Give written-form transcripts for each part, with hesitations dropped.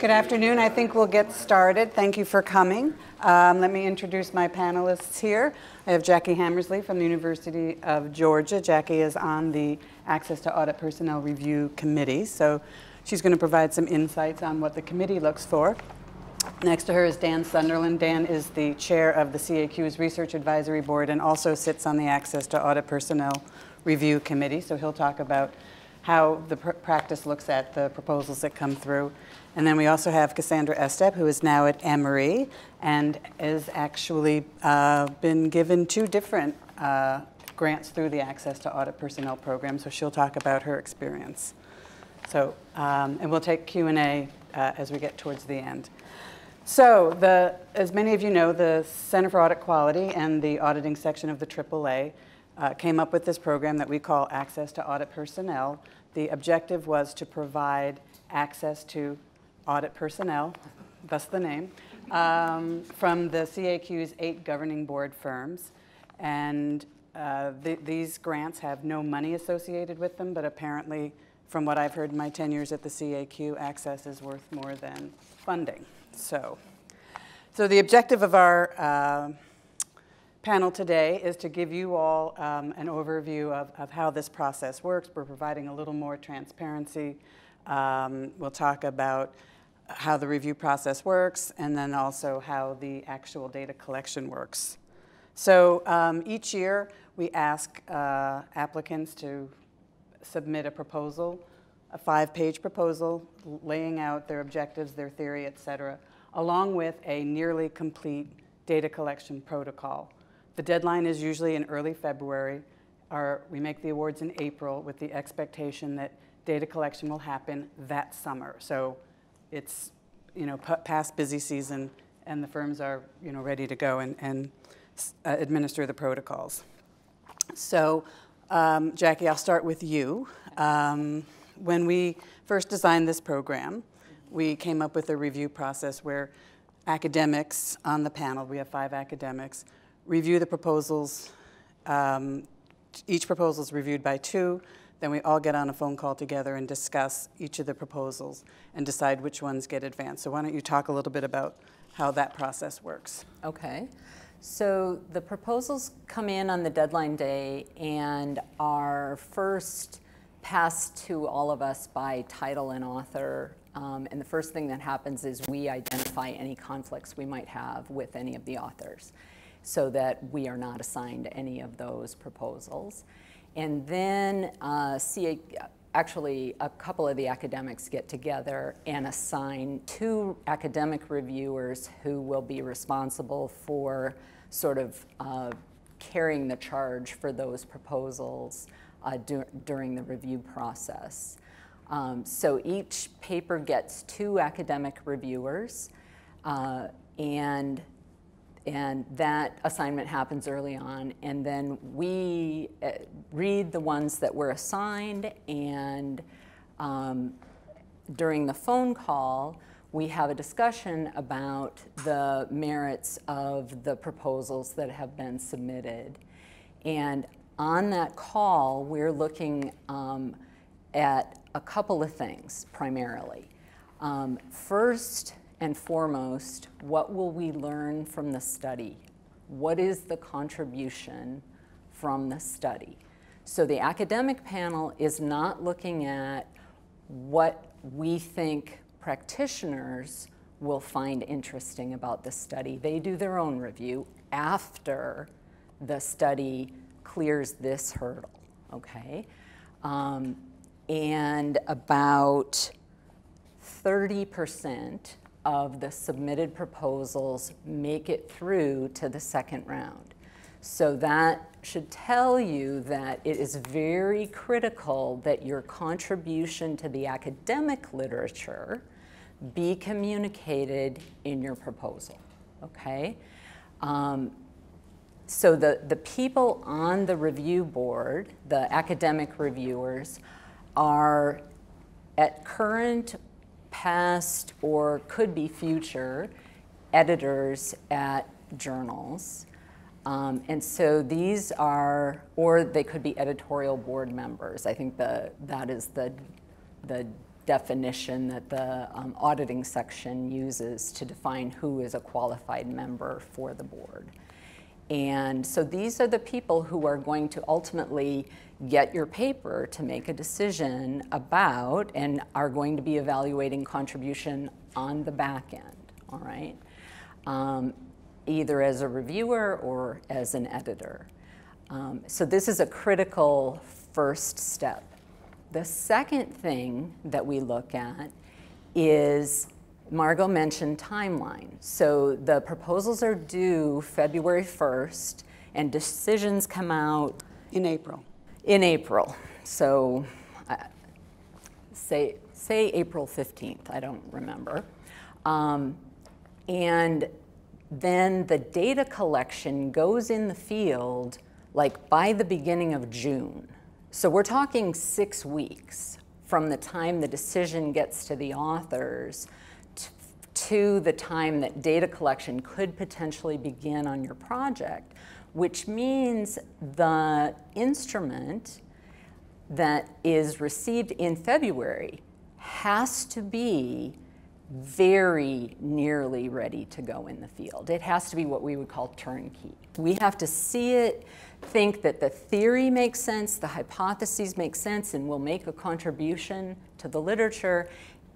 Good afternoon. I think we'll get started. Thank you for coming. Let me introduce my panelists here. I have Jackie Hammersley from the University of Georgia. Jackie is on the Access to Audit Personnel Review Committee, so she's going to provide some insights on what the committee looks for. Next to her is Dan Sunderland. Dan is the chair of the CAQ's Research Advisory Board and also sits on the Access to Audit Personnel Review Committee, so he'll talk about how the practice looks at the proposals that come through. And then we also have Cassandra Estep, who is now at Emory and has actually been given 2 different grants through the Access to Audit Personnel program, so she'll talk about her experience. So, and we'll take Q&A as we get towards the end. So, as many of you know, the Center for Audit Quality and the auditing section of the AAA came up with this program that we call Access to Audit Personnel. The objective was to provide access to audit personnel, thus the name, from the CAQ's 8 governing board firms. And these grants have no money associated with them, but apparently, from what I've heard in my 10 years at the CAQ, access is worth more than funding. So the objective of our panel today is to give you all an overview of how this process works. We're providing a little more transparency. We'll talk about how the review process works and then also how the actual data collection works. So each year we ask applicants to submit a proposal, a 5-page proposal laying out their objectives, their theory, et cetera, along with a nearly complete data collection protocol. The deadline is usually in early February. We make the awards in April with the expectation that data collection will happen that summer. So it's, past busy season and the firms are, ready to go and administer the protocols. So Jackie, I'll start with you. When we first designed this program, we came up with a review process where academics on the panel, we have 5 academics, review the proposals. Each proposal is reviewed by 2. Then we all get on a phone call together and discuss each of the proposals and decide which ones get advanced. So why don't you talk a little bit about how that process works? Okay. So the proposals come in on the deadline day and are first passed to all of us by title and author. And the first thing that happens is we identify any conflicts we might have with any of the authors so that we are not assigned any of those proposals. And then actually a couple of the academics get together and assign 2 academic reviewers who will be responsible for sort of carrying the charge for those proposals during the review process. So each paper gets 2 academic reviewers, and that assignment happens early on, and then we read the ones that were assigned, and during the phone call, we have a discussion about the merits of the proposals that have been submitted. And on that call, we're looking at a couple of things primarily. First and foremost, what will we learn from the study? What is the contribution from the study? So the academic panel is not looking at what we think practitioners will find interesting about the study. They do their own review after the study clears this hurdle, okay? And about 30% of the submitted proposals make it through to the second round. So that should tell you that it is very critical that your contribution to the academic literature be communicated in your proposal, okay? So the people on the review board, the academic reviewers, are at current, past, or could be future editors at journals. And so these are, or they could be editorial board members. I think that is the definition that the auditing section uses to define who is a qualified member for the board. And so these are the people who are going to ultimately get your paper to make a decision about and are going to be evaluating contribution on the back end, all right? Either as a reviewer or as an editor. So this is a critical first step. The second thing that we look at is, Margot mentioned timeline. So the proposals are due February 1st and decisions come out In April. in April. So say April 15th, I don't remember. And then the data collection goes in the field like by the beginning of June. So we're talking 6 weeks from the time the decision gets to the authors to the time that data collection could potentially begin on your project, which means the instrument that is received in February has to be very nearly ready to go in the field. It has to be what we would call turnkey. We have to see it, think that the theory makes sense, the hypotheses make sense, and will make a contribution to the literature,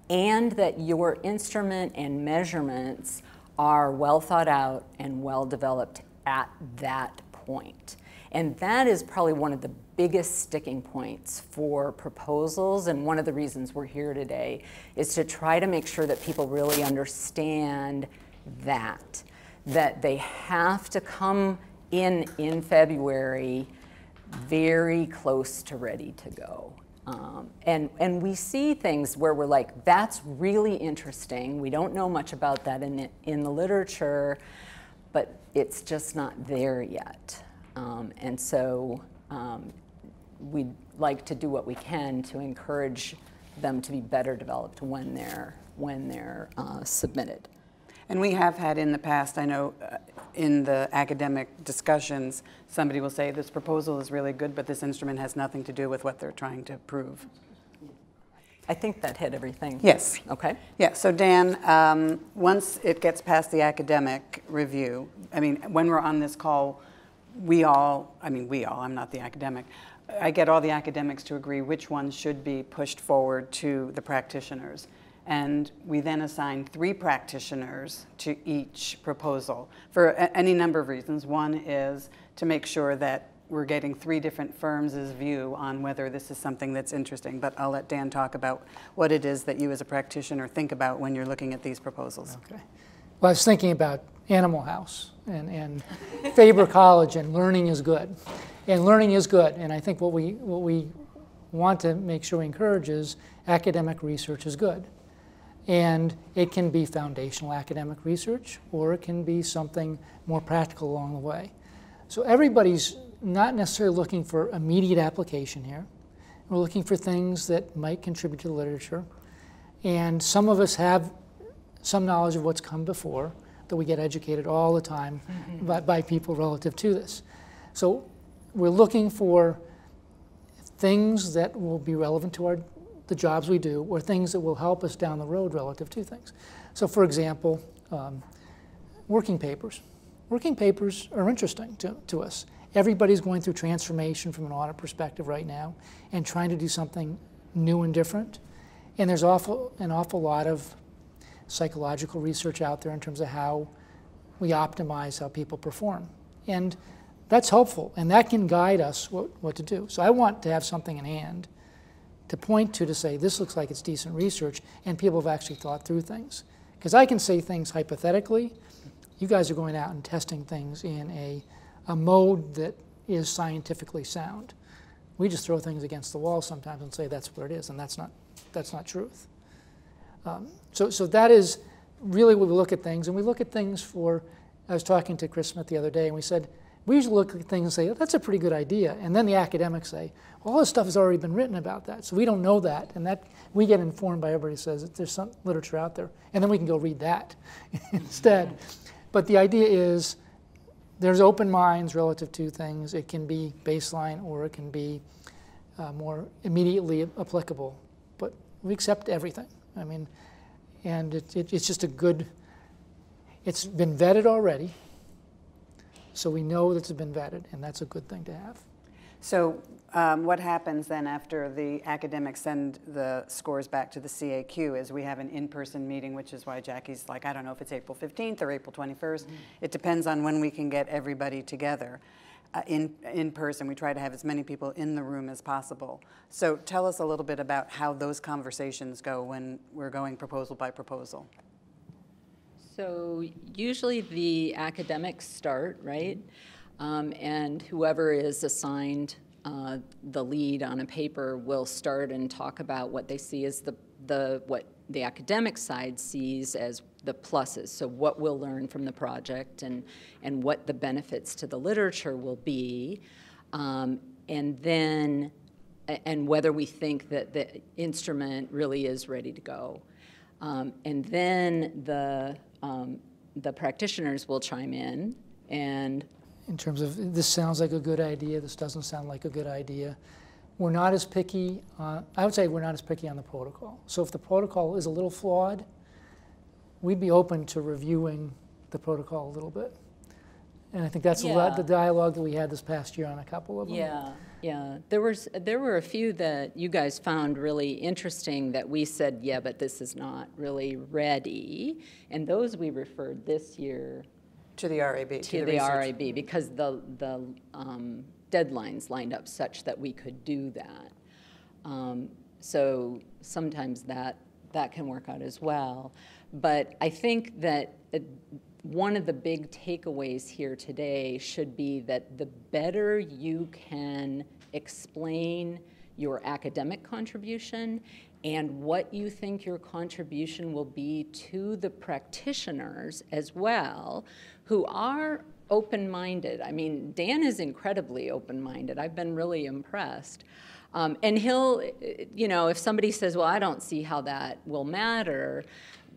and that your instrument and measurements are well thought out and well developed at that point. And that is probably one of the biggest sticking points for proposals, and one of the reasons we're here today is to try to make sure that people really understand that they have to come in February very close to ready to go. And we see things where we're like, that's really interesting. We don't know much about that in the literature, but it's just not there yet. And so we'd like to do what we can to encourage them to be better developed when they're submitted. And we have had in the past, I know in the academic discussions, somebody will say this proposal is really good, but this instrument has nothing to do with what they're trying to prove. I think that hit everything. Yes. Okay. Yeah, so Dan, once it gets past the academic review, I mean, when we're on this call, I'm not the academic, I get all the academics to agree which ones should be pushed forward to the practitioners. And we then assign 3 practitioners to each proposal for any number of reasons. One is to make sure that we're getting 3 different firms' view on whether this is something that's interesting. But I'll let Dan talk about what it is that you as a practitioner think about when you're looking at these proposals. Okay. Well, I was thinking about Animal House and Faber College, and learning is good. And learning is good. And I think what we want to make sure we encourage is academic research is good. And it can be foundational academic research, or it can be something more practical along the way. So everybody's not necessarily looking for immediate application here. We're looking for things that might contribute to the literature. And some of us have some knowledge of what's come before, that we get educated all the time by people relative to this. So we're looking for things that will be relevant to the jobs we do, or things that will help us down the road relative to things. So for example, working papers. Working papers are interesting to us. Everybody's going through transformation from an audit perspective right now and trying to do something new and different. And there's an awful lot of psychological research out there in terms of how we optimize how people perform. And that's helpful, and that can guide us what to do. So I want to have something in hand to point to say, this looks like it's decent research, and people have actually thought through things. Because I can say things hypothetically. You guys are going out and testing things in a mode that is scientifically sound. We just throw things against the wall sometimes and say that's what it is, and that's not truth. So that is really what we look at things, and we look at things for, I was talking to Chris Smith the other day, and we said, we usually look at things and say, oh, that's a pretty good idea. And then the academics say, well, all this stuff has already been written about that. So we don't know that. And that we get informed by everybody who says that there's some literature out there. And then we can go read that instead. But the idea is there's open minds relative to things. It can be baseline, or it can be more immediately applicable. But we accept everything. I mean, and it's just a good, it's been vetted already, so we know that it's been vetted, and that's a good thing to have. So what happens then after the academics send the scores back to the CAQ is we have an in-person meeting, which is why Jackie's like, I don't know if it's April 15th or April 21st. Mm-hmm. It depends on when we can get everybody together. In person, we try to have as many people in the room as possible. So tell us a little bit about how those conversations go when we're going proposal by proposal. So usually the academics start, right? And whoever is assigned the lead on a paper will start and talk about what they see as what the academic side sees as the pluses. So what we'll learn from the project and what the benefits to the literature will be, and whether we think that the instrument really is ready to go. And then the practitioners will chime in terms of, this sounds like a good idea, this doesn't sound like a good idea. We're not as picky, I would say we're not as picky on the protocol. So if the protocol is a little flawed, we'd be open to reviewing the protocol a little bit. And I think that's a lot the dialogue that we had this past year on a couple of them. Yeah. There were a few that you guys found really interesting that we said, yeah, but this is not really ready. And those we referred this year to the RAB. To the RAB, because the deadlines lined up such that we could do that. So sometimes that can work out as well. But I think that one of the big takeaways here today should be that the better you can explain your academic contribution and what you think your contribution will be to the practitioners as well, who are open-minded. I mean, Dan is incredibly open-minded. I've been really impressed. And he'll, if somebody says, well, I don't see how that will matter,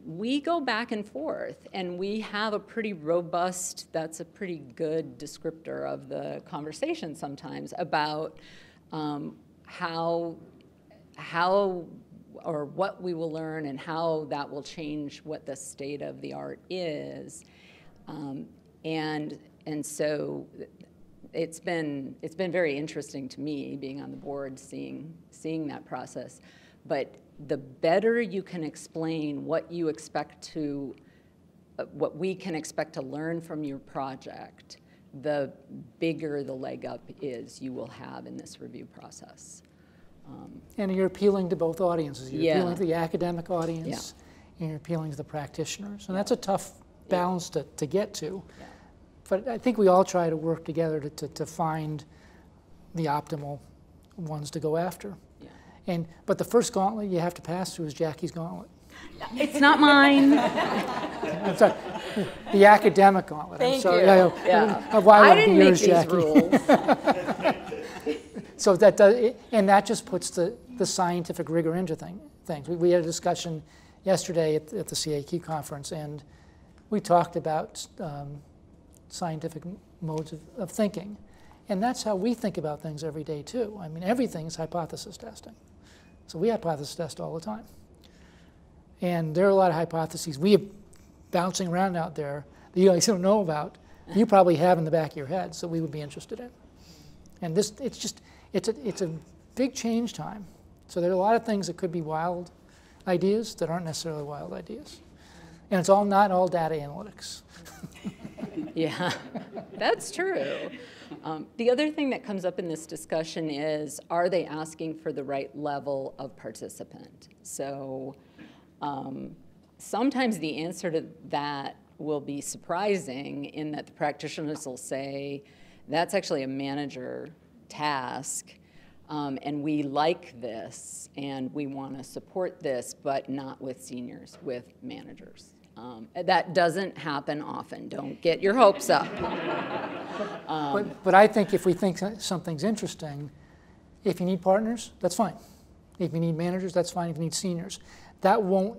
we go back and forth, and we have a pretty robust, that's a pretty good descriptor of the conversation sometimes about how or what we will learn and how that will change what the state of the art is. And so it's been very interesting to me being on the board, seeing that process. But the better you can explain what you expect to, what we can expect to learn from your project, the bigger the leg up is you will have in this review process. And you're appealing to both audiences. You're appealing to the academic audience, and you're appealing to the practitioners. And that's a tough balance to get to. Yeah. But I think we all try to work together to find the optimal ones to go after. Yeah. But the first gauntlet you have to pass through is Jackie's gauntlet. It's not mine. I'm sorry, the academic gauntlet. Thank I'm sorry. you. I didn't make these Jackie. rules. So that does, and that just puts the scientific rigor into things. We had a discussion yesterday at the CAQ conference, and we talked about scientific modes of thinking. And that's how we think about things every day, too. I mean, everything's hypothesis testing. So we hypothesis test all the time. And there are a lot of hypotheses we have bouncing around out there that you guys don't know about, you probably have in the back of your head, so we would be interested in. And this, it's a big change time. So there are a lot of things that could be wild ideas that aren't necessarily wild ideas. And it's not all data analytics. Yeah, that's true. The other thing that comes up in this discussion is, are they asking for the right level of participant? So sometimes the answer to that will be surprising in that the practitioners will say, that's actually a manager task, and we like this, and we want to support this, but not with seniors, with managers. That doesn't happen often. Don't get your hopes up. But I think if we think something's interesting, if you need partners, that's fine. If you need managers, that's fine. If you need seniors, that won't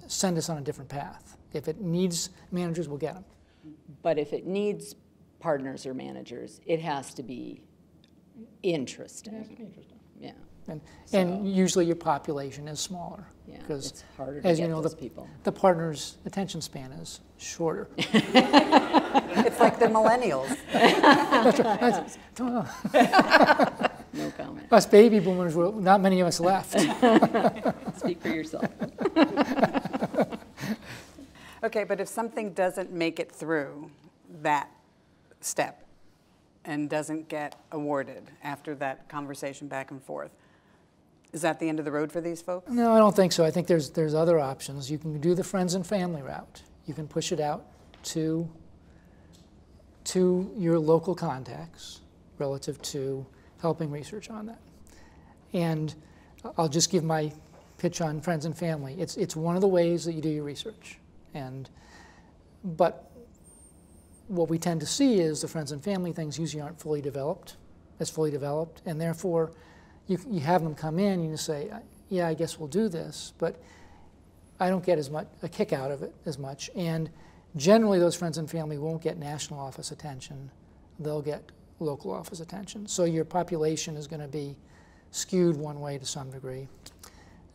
send us on a different path. If it needs managers, we'll get them. But if it needs partners or managers, it has to be interesting. It has to be interesting. Yeah. And usually your population is smaller. Yeah, because it's harder to as get you know, those people. The partner's attention span is shorter. It's like the millennials. No comment. Us baby boomers, not many of us left. Speak for yourself. Okay, but if something doesn't make it through that step and doesn't get awarded after that conversation back and forth, is that the end of the road for these folks? No, I don't think so. I think there's other options. You can do the friends and family route. You can push it out to your local contacts relative to helping research on that. And I'll just give my pitch on friends and family. It's one of the ways that you do your research. But what we tend to see is the friends and family things usually aren't fully developed, and therefore you have them come in and you say, yeah, I guess we'll do this, but I don't get as much a kick out of it as much. And generally those friends and family won't get national office attention. They'll get local office attention. So your population is going to be skewed one way to some degree.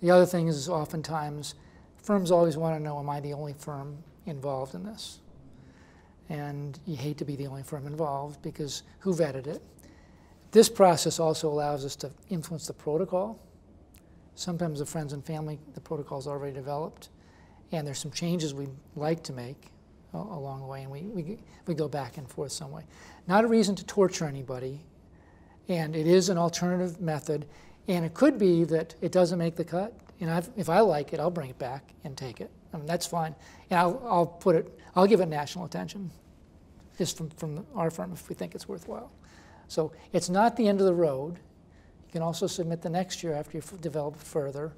The other thing is oftentimes firms always want to know, am I the only firm involved in this? And you hate to be the only firm involved because who vetted it? This process also allows us to influence the protocol. Sometimes the friends and family, the protocol is already developed, and there's some changes we'd like to make along the way, and we go back and forth some way. Not a reason to torture anybody, and it is an alternative method, and it could be that it doesn't make the cut, and if I like it, I'll bring it back and take it. I mean, that's fine, and I'll give it national attention, just from our firm if we think it's worthwhile. So it's not the end of the road. You can also submit the next year after you've developed further,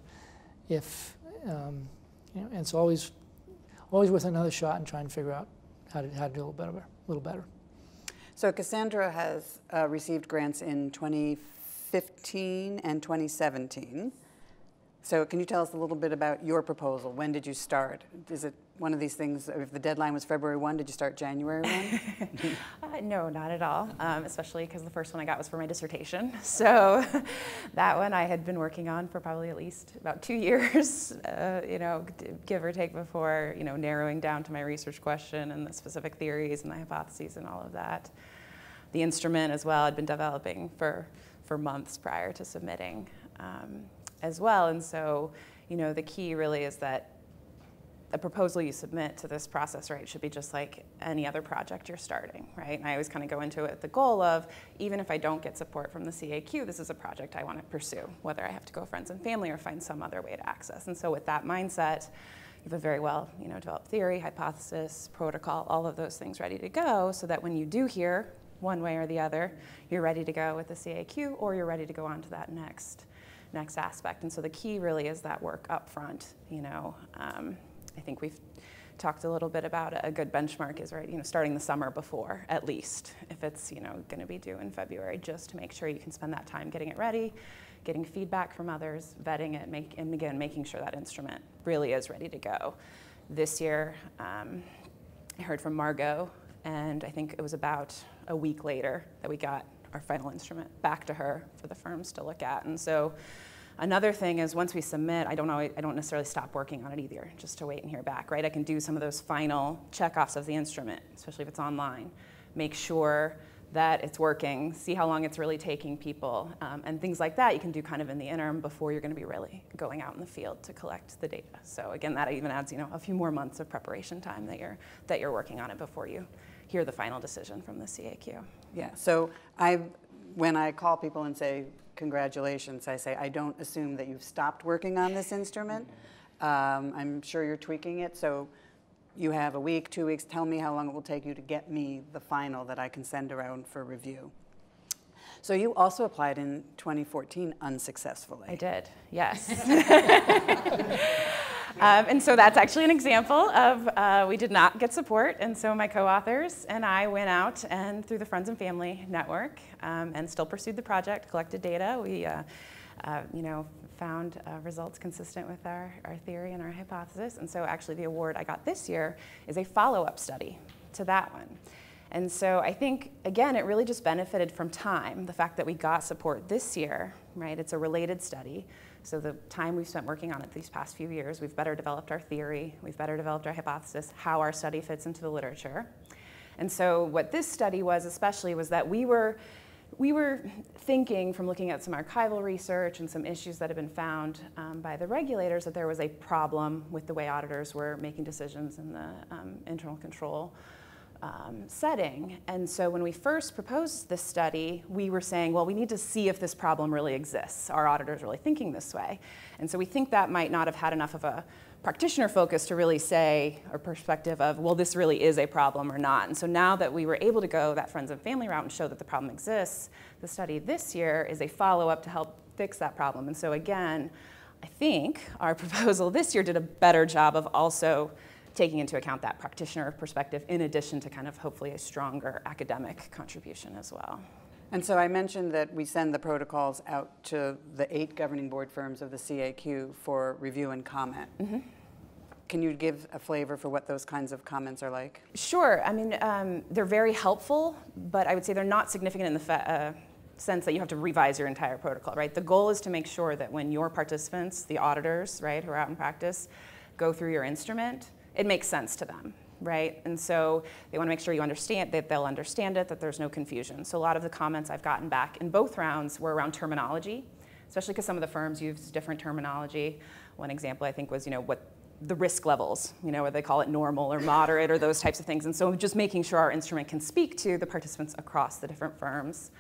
if and it's always worth another shot and try and figure out how to do a little better. So Cassandra has received grants in 2015 and 2017. So can you tell us a little bit about your proposal? When did you start? Is it one of these things, if the deadline was February 1, did you start January 1? No, not at all, especially because the first one I got was for my dissertation. So that one I had been working on for probably at least about 2 years, give or take, before, narrowing down to my research question and the specific theories and the hypotheses and all of that. The instrument as well I'd been developing for months prior to submitting as well. And so, the key really is that the proposal you submit to this process, right, should be just like any other project you're starting, right? And I always kind of go into it with the goal of, even if I don't get support from the CAQ, this is a project I want to pursue, whether I have to go friends and family or find some other way to access. And so with that mindset, you have a very well, developed theory, hypothesis, protocol, all of those things ready to go, so that when you do hear one way or the other, you're ready to go with the CAQ, or you're ready to go on to that next aspect. And so the key really is that work up front. I think we've talked a little bit about a good benchmark is, right, starting the summer before, at least, if it's, going to be due in February, just to make sure you can spend that time getting it ready, getting feedback from others, vetting it, and again, making sure that instrument really is ready to go. This year, I heard from Margot, and I think it was about a week later that we got our final instrument back to her for the firms to look at. And so another thing is, once we submit, I don't necessarily stop working on it either, just to wait and hear back, right? I can do some of those final checkoffs of the instrument, especially if it's online, make sure that it's working, see how long it's really taking people, and things like that you can do kind of in the interim before you're going to be really going out in the field to collect the data. So again, that even adds, a few more months of preparation time that you're working on it before you hear the final decision from the CAQ. Yeah, so when I call people and say, congratulations, I say, I don't assume that you've stopped working on this instrument. I'm sure you're tweaking it, so you have a week, 2 weeks, tell me how long it will take you to get me the final that I can send around for review. So you also applied in 2014 unsuccessfully. I did, yes. And so that's actually an example of we did not get support, and so my co-authors and I went out and through the Friends and Family Network and still pursued the project, collected data. We found results consistent with our theory and our hypothesis, and so actually the award I got this year is a follow-up study to that one. And so I think, again, it really just benefited from time. The fact that we got support this year, right? It's a related study. So the time we've spent working on it these past few years, we've better developed our theory, we've better developed our hypothesis, how our study fits into the literature. And so what this study was especially was that we were thinking from looking at some archival research and some issues that have been found by the regulators that there was a problem with the way auditors were making decisions in the internal control setting. And so when we first proposed this study, we were saying, well, we need to see if this problem really exists. Are auditors really thinking this way? And so we think that might not have had enough of a practitioner focus to really say, or perspective of, well, this really is a problem or not. And so now that we were able to go that friends and family route and show that the problem exists, the study this year is a follow-up to help fix that problem. And so again, I think our proposal this year did a better job of also taking into account that practitioner perspective in addition to kind of hopefully a stronger academic contribution as well. And so I mentioned that we send the protocols out to the 8 governing board firms of the CAQ for review and comment. Mm-hmm. Can you give a flavor for what those kinds of comments are like? Sure. I mean, they're very helpful, but I would say they're not significant in the sense that you have to revise your entire protocol, right? The goal is to make sure that when your participants, the auditors, right, who are out in practice, go through your instrument, it makes sense to them, right? And so they want to make sure you understand, that they'll understand it, that there's no confusion. So a lot of the comments I've gotten back in both rounds were around terminology, especially because some of the firms use different terminology. One example I think was, what the risk levels, whether they call it normal or moderate or those types of things. And so just making sure our instrument can speak to the participants across the different firms.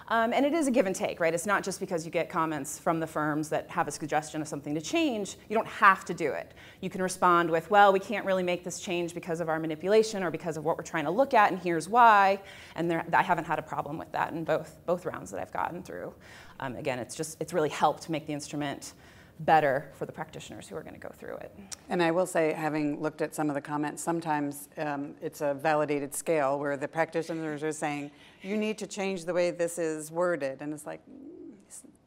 And it is a give and take, right? It's not just because you get comments from the firms that have a suggestion of something to change. You don't have to do it. You can respond with, well, we can't really make this change because of our manipulation or because of what we're trying to look at, and here's why. And I haven't had a problem with that in both rounds that I've gotten through. Again, it's really helped make the instrument better for the practitioners who are going to go through it. And I will say, having looked at some of the comments, sometimes it's a validated scale where the practitioners are saying, you need to change the way this is worded. And it's like,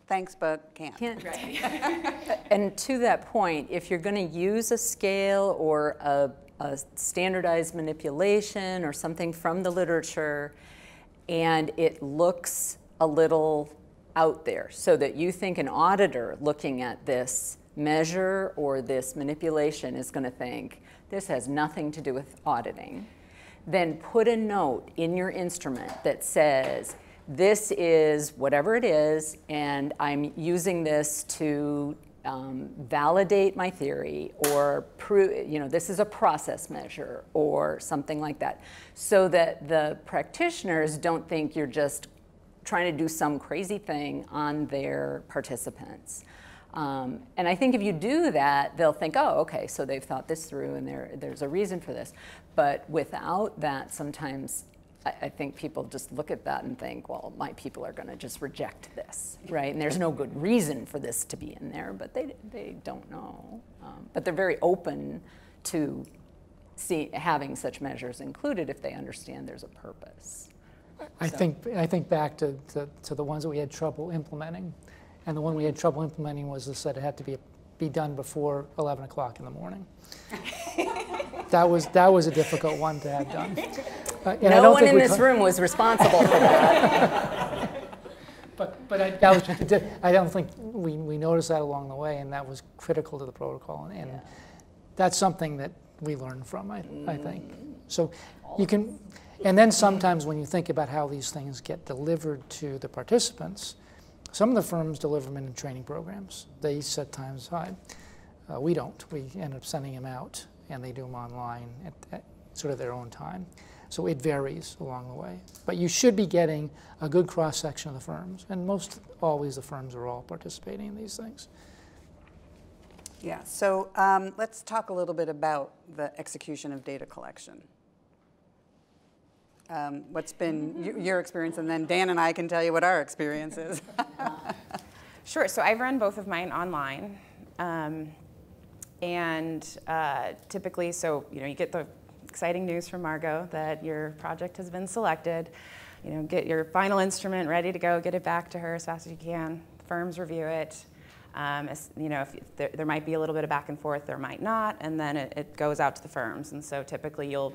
thanks, but can't. Right. And to that point, if you're going to use a scale or a standardized manipulation or something from the literature, and it looks a little out there, so that you think an auditor looking at this measure or this manipulation is going to think, this has nothing to do with auditing, then put a note in your instrument that says, this is whatever it is, and I'm using this to validate my theory, or prove, this is a process measure, or something like that, so that the practitioners don't think you're just trying to do some crazy thing on their participants. And I think if you do that, they'll think, oh, okay, so they've thought this through and there's a reason for this. But without that, sometimes I think people just look at that and think, well, my people are going to just reject this, right? And there's no good reason for this to be in there, but they don't know. But they're very open to having such measures included if they understand there's a purpose. I think back to the ones that we had trouble implementing, and the one we had trouble implementing was this, that it had to be done before 11 o'clock in the morning. That was a difficult one to have done. And no one in this room was responsible for that. But I don't think we noticed that along the way, and that was critical to the protocol, and yeah. That's something that we learned from, I think. So you can. And then sometimes when you think about how these things get delivered to the participants, some of the firms deliver them in training programs. They set times aside. We don't. We end up sending them out, and they do them online at sort of their own time. So it varies along the way. But you should be getting a good cross-section of the firms, and most always the firms are all participating in these things. Yeah, so let's talk a little bit about the execution of data collection. What's been your experience, and then Dan and I can tell you what our experience is. Sure, so I've run both of mine online. Typically, so you get the exciting news from Margot that your project has been selected. Get your final instrument ready to go, get it back to her as fast as you can. Firms review it. If there might be a little bit of back and forth, there might not, and then it goes out to the firms. And so typically you'll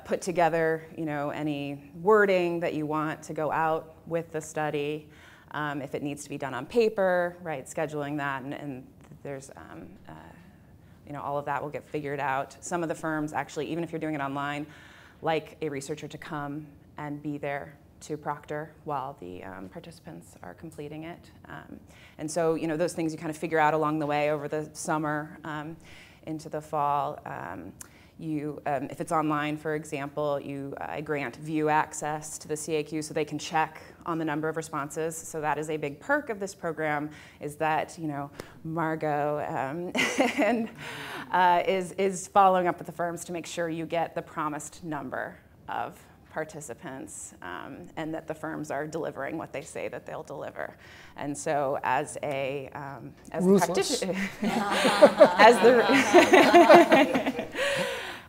put together, any wording that you want to go out with the study. If it needs to be done on paper, right, scheduling that, and there's, all of that will get figured out. Some of the firms actually, even if you're doing it online, like a researcher to come and be there to proctor while the participants are completing it. And so, those things you kind of figure out along the way over the summer into the fall. If it's online, for example, I grant view access to the CAQ so they can check on the number of responses. So that is a big perk of this program, is that Margot is following up with the firms to make sure you get the promised number of participants, and that the firms are delivering what they say that they'll deliver. And so, as a practitioner,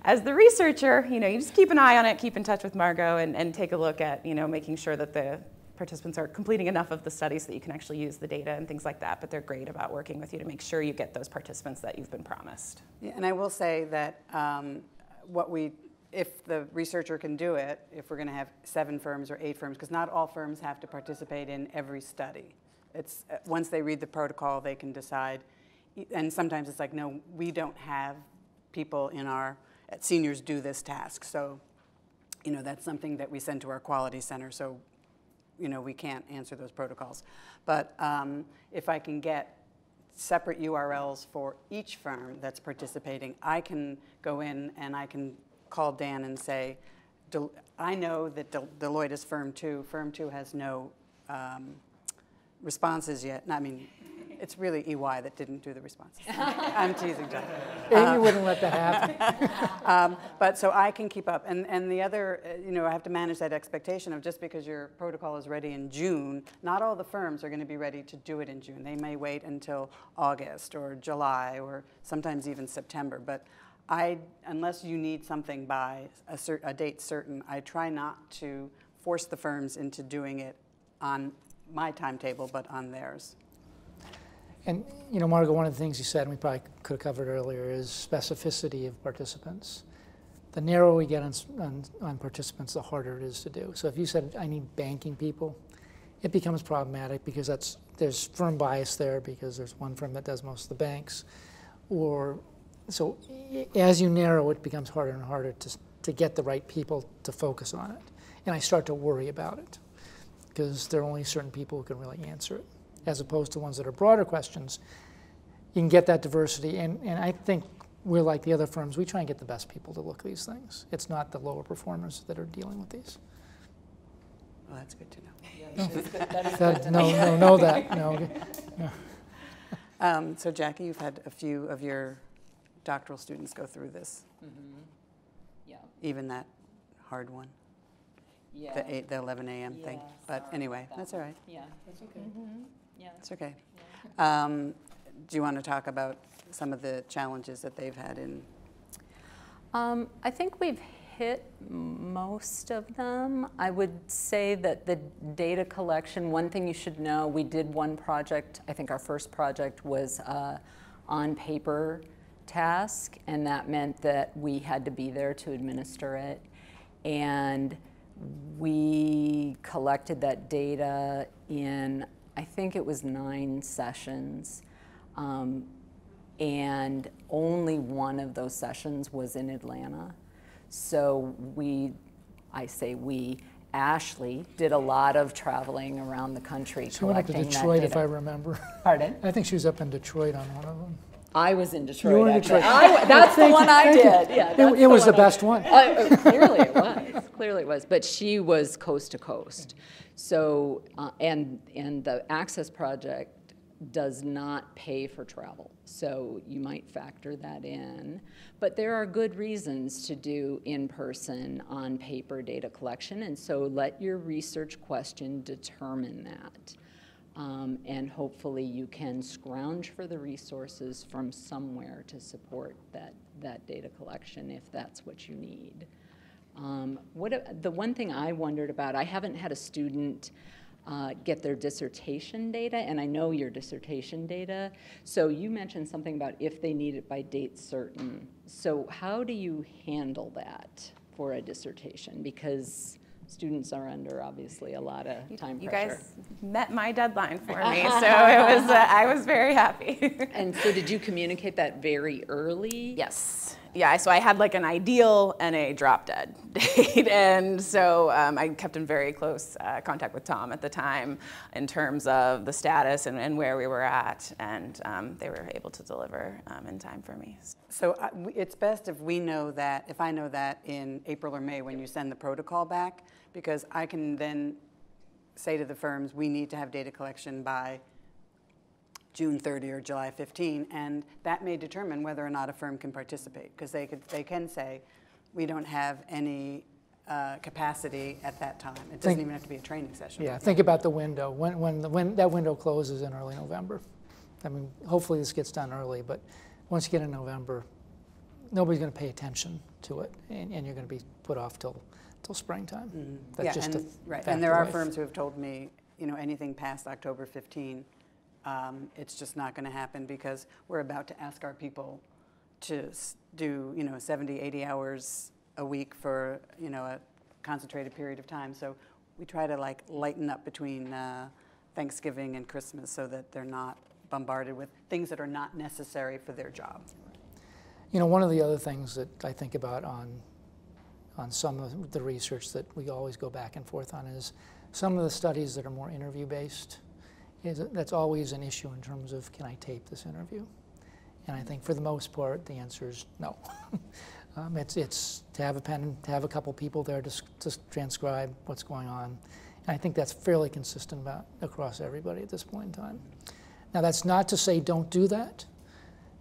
as the researcher, you just keep an eye on it, keep in touch with Margot, and take a look at making sure that the participants are completing enough of the study so that you can actually use the data and things like that. But they're great about working with you to make sure you get those participants that you've been promised. Yeah, and I will say that if the researcher can do it, if we're going to have 7 firms or 8 firms, because not all firms have to participate in every study. It's once they read the protocol, they can decide. And sometimes it's like, no, we don't have people at seniors do this task. So, that's something that we send to our quality center. So, we can't answer those protocols. But if I can get separate URLs for each firm that's participating, I can go in and I can call Dan and say, I know that Deloitte is firm 2. Firm 2 has no responses yet. I mean, it's really EY that didn't do the responses. I'm teasing, John. Amy wouldn't let that happen. But so I can keep up. And the other, I have to manage that expectation of just because your protocol is ready in June, not all the firms are going to be ready to do it in June. They may wait until August or July or sometimes even September. But unless you need something by a date certain, I try not to force the firms into doing it on my timetable, but on theirs. And Margot, one of the things you said, and we probably could have covered earlier, is specificity of participants. The narrower we get on participants, the harder it is to do. So if you said, I need banking people, it becomes problematic because there's firm bias there because there's one firm that does most of the banks. So as you narrow, it becomes harder and harder to get the right people to focus on it. And I start to worry about it because there are only certain people who can really answer it, as opposed to ones that are broader questions. You can get that diversity, and I think we're like the other firms. We try and get the best people to look at these things. It's not the lower performers that are dealing with these. Well, that's good to know. No. So Jackie, you've had a few of your doctoral students go through this. Mm-hmm. Yeah. Even that hard one. Yeah. The 11 a.m. thing. But anyway, that's all right. Yeah. That's okay. Mm-hmm. Yeah. It's okay. Yeah. Do you want to talk about some of the challenges that they've had in? I think we've hit most of them. I would say that the data collection, one thing you should know, we did one project, I think our first project was on paper task, and that meant that we had to be there to administer it. And we collected that data in, I think it was 9 sessions. And only one of those sessions was in Atlanta. So Ashley did a lot of traveling around the country She went up to Detroit, if I remember. Pardon? I think she was up in Detroit on one of them. I was in Detroit. You were in Detroit. That's the one I did. Yeah, it was the best one. Clearly it was. Clearly it was. But she was coast to coast. So, and the Access Project does not pay for travel. So you might factor that in. But there are good reasons to do in-person, on-paper data collection. And so let your research question determine that. And hopefully you can scrounge for the resources from somewhere to support that data collection if that's what you need. The one thing I wondered about, I haven't had a student get their dissertation data, and I know your dissertation data. So you mentioned something about if they need it by date certain. So how do you handle that for a dissertation, because students are under obviously a lot of time You pressure. guys met my deadline for me, so it was I was very happy. And so did you communicate that very early? Yes. Yeah, so I had like an ideal and a drop dead date, and so I kept in very close contact with Tom at the time in terms of the status and where we were at, and they were able to deliver in time for me. So it's best if we know that, if I know that in April or May when you send the protocol back, because I can then say to the firms, we need to have data collection by June 30 or July 15, and that may determine whether or not a firm can participate, because they can say, we don't have any capacity at that time. It doesn't even have to be a training session. Yeah, think about the window. When that window closes in early November. I mean, hopefully this gets done early, but once you get in November, nobody's going to pay attention to it, and you're going to be put off till springtime. Mm-hmm. That's Yeah, just and, a right. fact And there of are life. firms who have told me, you know, anything past October 15, it's just not going to happen, because we're about to ask our people to do, you know, 70, 80 hours a week for, you know, a concentrated period of time. So we try to like lighten up between Thanksgiving and Christmas so that they're not bombarded with things that are not necessary for their job. You know, one of the other things that I think about on some of the research that we always go back and forth on is some of the studies that are more interview-based. That's always an issue in terms of, can I tape this interview? And I think for the most part, the answer is no. It's to have a pen, to have a couple people there to transcribe what's going on. And I think that's fairly consistent across everybody at this point in time. Now, that's not to say don't do that,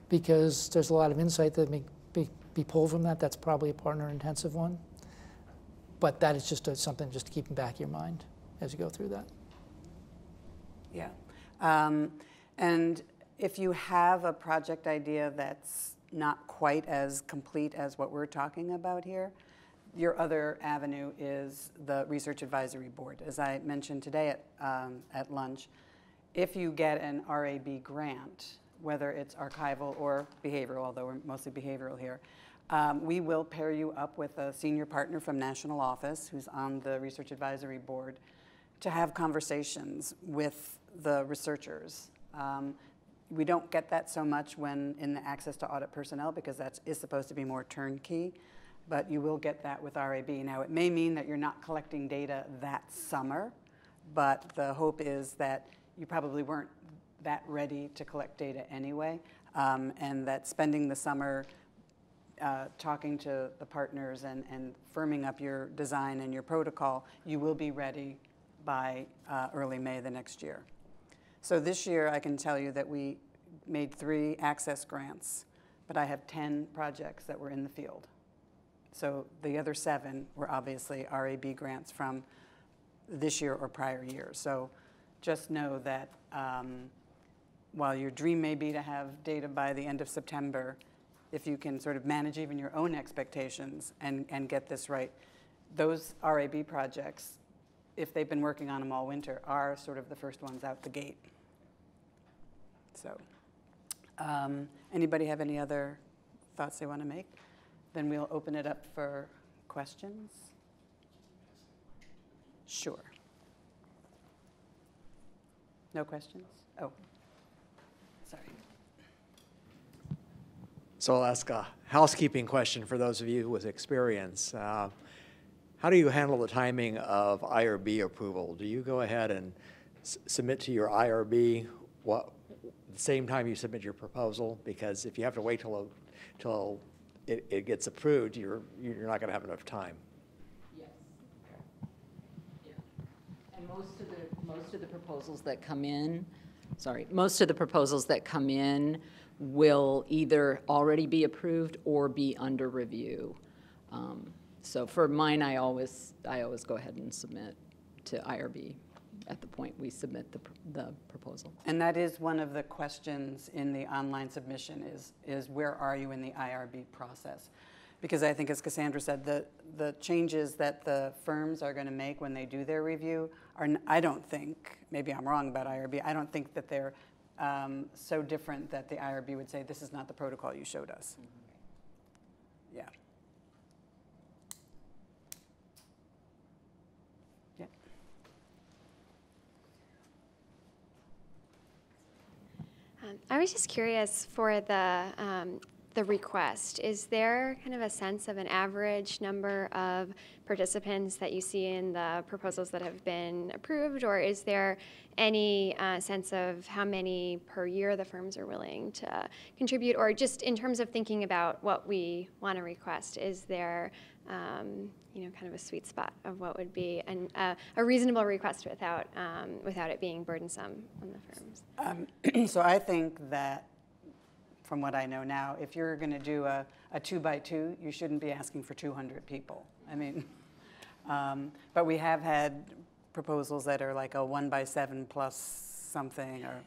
because there's a lot of insight that may be pulled from that. That's probably a partner-intensive one. But that is just something just to keep in the back of your mind as you go through that. Yeah. And if you have a project idea that's not quite as complete as what we're talking about here, your other avenue is the Research Advisory Board. As I mentioned today at lunch, if you get an RAB grant, whether it's archival or behavioral, although we're mostly behavioral here, we will pair you up with a senior partner from national office who's on the Research Advisory Board to have conversations with the researchers. We don't get that so much when in the access to audit personnel, because that is supposed to be more turnkey, but you will get that with RAB. Now, it may mean that you're not collecting data that summer, but the hope is that you probably weren't that ready to collect data anyway, and that spending the summer talking to the partners and firming up your design and your protocol, you will be ready by early May the next year. So this year, I can tell you that we made 3 access grants, but I have 10 projects that were in the field. So the other 7 were obviously RAB grants from this year or prior years. So just know that while your dream may be to have data by the end of September, if you can sort of manage even your own expectations and get this right, those RAB projects, if they've been working on them all winter, are sort of the first ones out the gate. So anybody have any other thoughts they want to make? Then we'll open it up for questions. Sure. No questions? Oh, sorry. So I'll ask a housekeeping question for those of you with experience. How do you handle the timing of IRB approval? Do you go ahead and submit to your IRB the same time you submit your proposal? Because if you have to wait till it gets approved, you're not going to have enough time. Yes. Yeah. And most of the proposals that come in, most of the proposals that come in will either already be approved or be under review. So for mine, I always go ahead and submit to IRB at the point we submit the proposal. And that is one of the questions in the online submission is where are you in the IRB process? Because I think, as Cassandra said, the changes that the firms are going to make when they do their review are, I don't think, maybe I'm wrong about IRB, I don't think that they're so different that the IRB would say, this is not the protocol you showed us. Mm-hmm. Yeah. I was just curious for the request. Is there kind of a sense of an average number of participants that you see in the proposals that have been approved, or is there any sense of how many per year the firms are willing to contribute, or just in terms of thinking about what we want to request, is there kind of a sweet spot of what would be a reasonable request without it being burdensome on the firms? So I think that, from what I know now, if you're going to do a 2x2, you shouldn't be asking for 200 people. I mean, but we have had proposals that are like a 1x7 plus something, or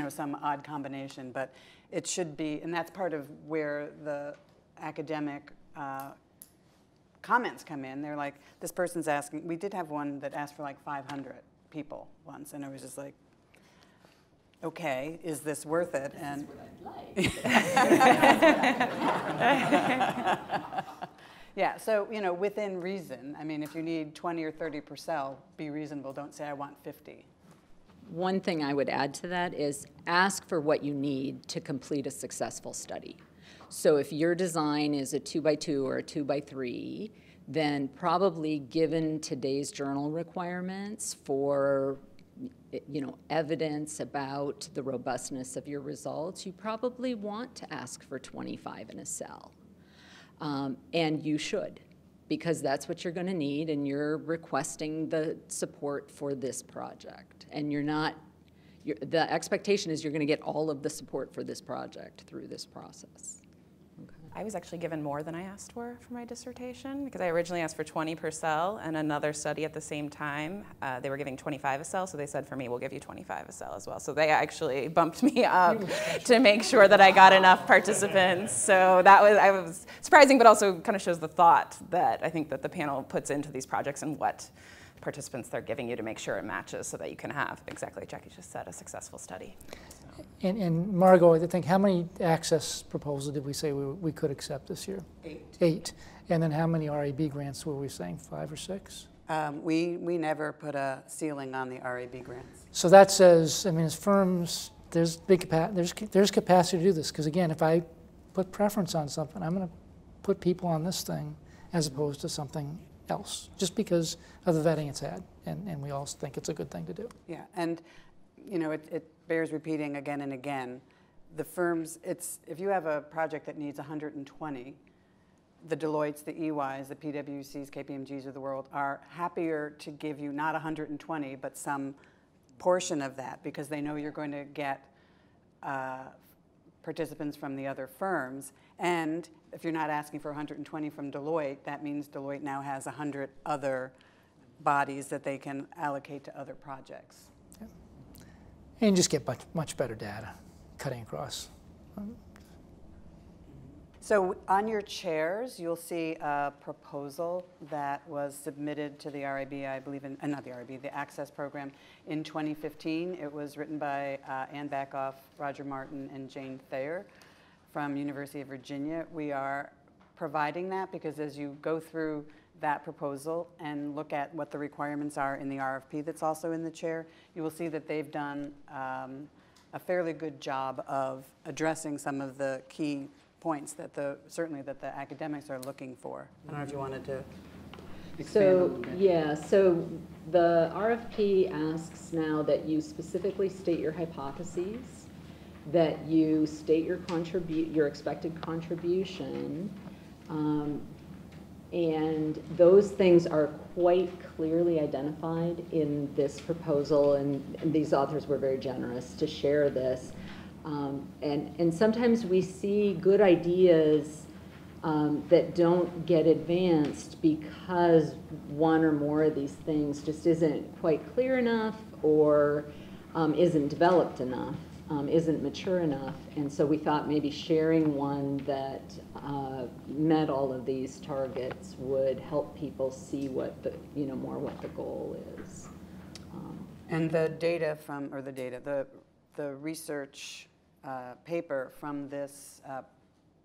some odd combination. But it should be, and that's part of where the academic comments come in. They're like, this person's asking. We did have one that asked for like 500 people once, and it was just like, okay, is this worth it? This is what I'd like. Yeah, so, within reason. I mean, if you need 20 or 30%, be reasonable. Don't say, I want 50. One thing I would add to that is ask for what you need to complete a successful study. So if your design is a 2x2 or a 2x3, then probably given today's journal requirements for evidence about the robustness of your results, you probably want to ask for 25 in a cell. And you should, because that's what you're going to need, and you're requesting the support for this project. And the expectation is you're going to get all of the support for this project through this process. I was actually given more than I asked for my dissertation, because I originally asked for 20 per cell, and another study at the same time, they were giving 25 a cell, so they said for me, we'll give you 25 a cell as well. So they actually bumped me up to make sure that I got enough participants. So I was surprising, but also kind of shows the thought that I think that the panel puts into these projects and what participants they're giving you to make sure it matches so that you can have, exactly like Jackie just said, a successful study. So. And Margot, I think, how many access proposals did we say we could accept this year? 8. And then how many RAB grants were we saying, 5 or 6? We never put a ceiling on the RAB grants. So that says, I mean, as firms, there's capacity to do this. Because again, if I put preference on something, I'm going to put people on this thing as opposed to something else, just because of the vetting it's had, and we all think it's a good thing to do. Yeah, and it bears repeating again and again. The firms, if you have a project that needs 120, the Deloittes, the EYs, the PwCs, KPMGs of the world are happier to give you not 120, but some portion of that, because they know you're going to get participants from the other firms. And if you're not asking for 120 from Deloitte, that means Deloitte now has 100 other bodies that they can allocate to other projects. Yeah. And just get much better data cutting across. So on your chairs, you'll see a proposal that was submitted to the RAB, I believe, not the RAB, the Access Program in 2015. It was written by Ann Backoff, Roger Martin, and Jane Thayer from University of Virginia. We are providing that because as you go through that proposal and look at what the requirements are in the RFP that's also in the chair, you will see that they've done a fairly good job of addressing some of the key points that certainly that the academics are looking for. I don't know if you wanted to expand a little bit. Yeah, so the RFP asks now that you specifically state your hypotheses, that you state your expected contribution, and those things are quite clearly identified in this proposal, and these authors were very generous to share this. And sometimes we see good ideas that don't get advanced because one or more of these things just isn't quite clear enough or isn't developed enough, isn't mature enough. And so we thought maybe sharing one that met all of these targets would help people see what more what the goal is. And the data from, or the research paper from this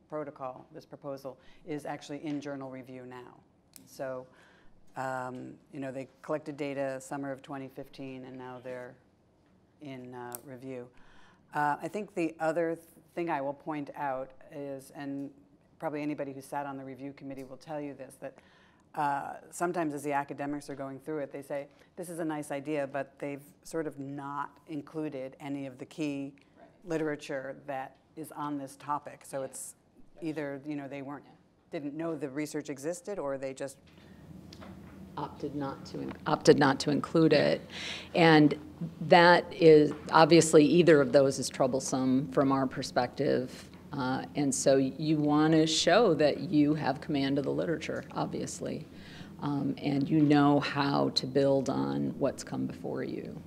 protocol, this proposal, is actually in journal review now. So, they collected data summer of 2015, and now they're in review. I think the other thing I will point out is, and probably anybody who sat on the review committee will tell you this, that sometimes as the academics are going through it, they say, this is a nice idea, but they've sort of not included any of the key literature that is on this topic. So it's either, you know, they didn't know the research existed, or they just opted not to include it. And that is, obviously, either of those is troublesome from our perspective. And so you want to show that you have command of the literature, obviously, and you know how to build on what's come before you.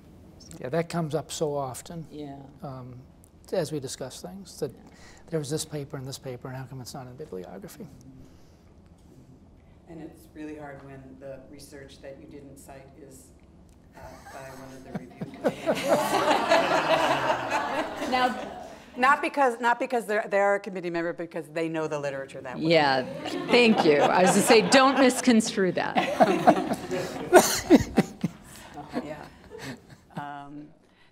Yeah, that comes up so often. Yeah. As we discuss things, that there was this paper and how come it's not in bibliography? And it's really hard when the research that you didn't cite is by one of the review committees. Now, not because they're a committee member, because they know the literature that well. yeah, thank you. I was going to say, don't misconstrue that. Yeah.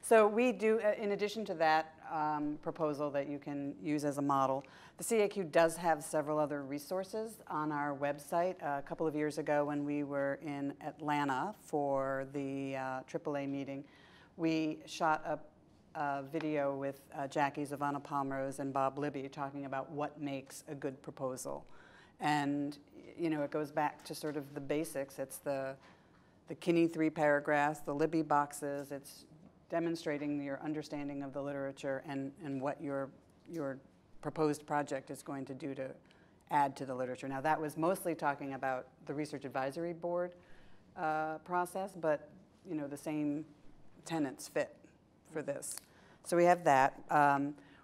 So we do, in addition to that proposal that you can use as a model, the CAQ does have several other resources on our website. A couple of years ago when we were in Atlanta for the AAA meeting, we shot a video with Jackie Zavana Palmrose and Bob Libby talking about what makes a good proposal. And, you know, it goes back to sort of the basics. It's the Kinney 3 paragraphs, the Libby boxes. It's demonstrating your understanding of the literature and what your proposed project is going to do to add to the literature. Now, that was mostly talking about the Research Advisory Board process, but, you know, the same tenets fit for this. So we have that.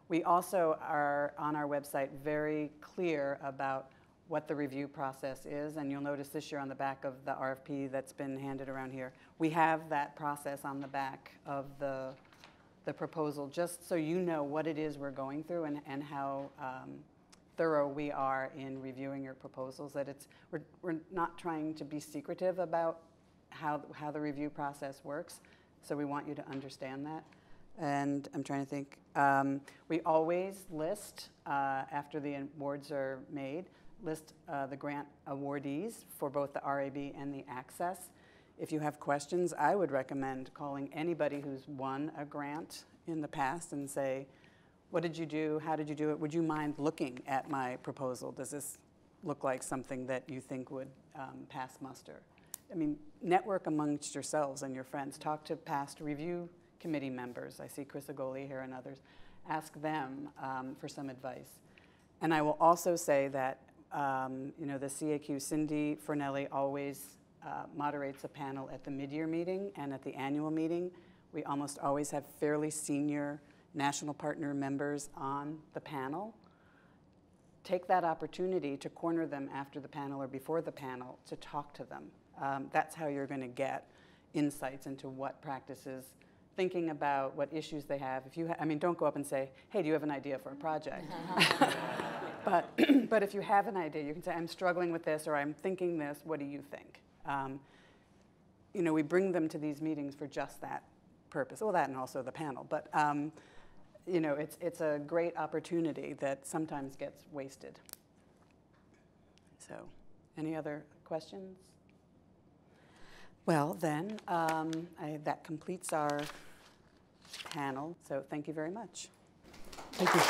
We also are on our website very clear about what the review process is, and you'll notice this year on the back of the RFP that's been handed around here, we have that process on the back of the proposal, just so you know what it is we're going through and how thorough we are in reviewing your proposals. That we're not trying to be secretive about how the review process works, so we want you to understand that. And I'm trying to think. We always list, after the awards are made, list the grant awardees for both the RAB and the Access. If you have questions, I would recommend calling anybody who's won a grant in the past and say, what did you do? How did you do it? Would you mind looking at my proposal? Does this look like something that you think would pass muster? I mean, network amongst yourselves and your friends. Talk to past review committee members. I see Chris Agoli here and others. Ask them for some advice. And I will also say that you know, the CAQ, Cindy Fornelli, always moderates a panel at the mid-year meeting and at the annual meeting. We almost always have fairly senior national partner members on the panel. Take that opportunity to corner them after the panel or before the panel to talk to them. That's how you're going to get insights into what practices, thinking about what issues they have. If you I mean, don't go up and say, hey, do you have an idea for a project? But if you have an idea, you can say, I'm struggling with this, or I'm thinking this, what do you think? You know, we bring them to these meetings for just that purpose. Well, that and also the panel. But, you know, it's a great opportunity that sometimes gets wasted. So, any other questions? Well, then, that completes our panel. So thank you very much. Thank you.